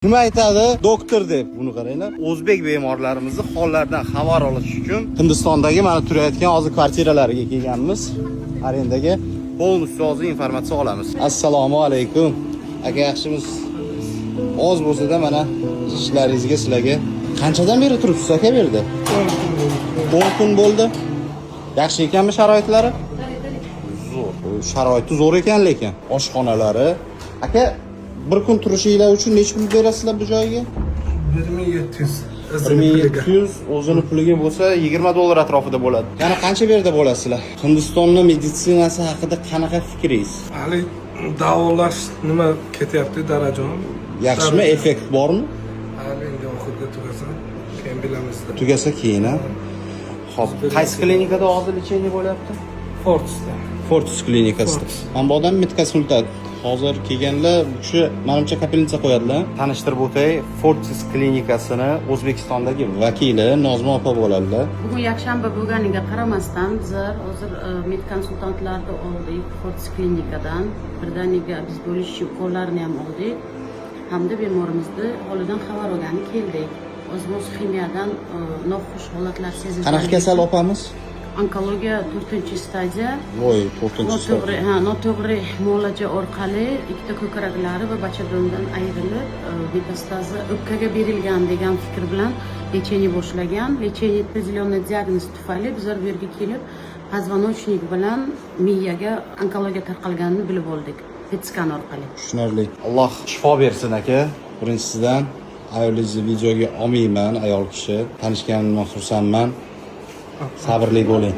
Nima aytadi doktor deb? Buni qaranglar. O'zbek bemorlarimizni hollaridan xabar olish uchun Hindistondagi mana turayotgan hozir kvartiralariga kelganmiz. Arendaga полностью hozir informatsiya olamiz. Assalomu alaykum. Aka yaxshimiz? Oz bo'lsa-da mana ishlaringizga sizlarga qanchadan beri turibsiz aka bu yerda? 10 kun bo'ldi. Yaxshi ekanmi sharoitlari? Zo'r. Sharoiti zo'r ekan lekin. Oshxonalari. Aka bir kun turishinglar uchun necha pul berasizlar bu joyga? 1700. 1700 o'zini puliga bo'lsa 20 dollar atrofida bo'ladi. Yana qancha berda bo'lasizlar? Hindistonning meditsinasi haqida qanaqa fikringiz? Hali davolash nima ketyapti darajon? Yaxshimi, effekt bormi? Hali endi oxirida tugasa, keyin bilamiz. Tugasa keyin, ha. Xo'p, qaysi klinikada hozir lecheniya bo'lyapti? Fortisda. Fortis klinikasida. Mana bu odam medkonsultant. Hozir kelganlar bu kishi menimcha kapelnitsa qo'yadilar. Tanishtirib o'tay, Fortis klinikasini O'zbekistondagi vakili Nozma opa bo'ladilar. Bugun yakshanba bo'lganiga qaramasdan bizlar hozir medkonsultantlarni oldik Fortis klinikadan. Birdaniga biz bo'lish ukollarni ham oldik. Hamda bemorimizni holidan xabar olgani keldik. O'zimiz ximiyadan noxush holatlar sezildi. Qanaqa kasal opamiz? Onkologiya 4-stadiya. Voy, 4-stadiya. Noto'g'ri muolaja orqali ikkita ko'kraklari va bachadondan ayrilib, metastazi o'pkaga berilgan degan fikr bilan lecheniya boshlagan. Lecheniya определенный diagnoz tufayli bizlar bu yerga kelib, позвоночник bilan miyaga onkologiya tarqalganini bilib oldik. PET skan orqali. Tushunarli. Alloh shifo bersin aka. Birinchisidan ayolingizni videoga olmayman, ayol kishi. Tanishganimdan xursandman. Sabrli bo'ling.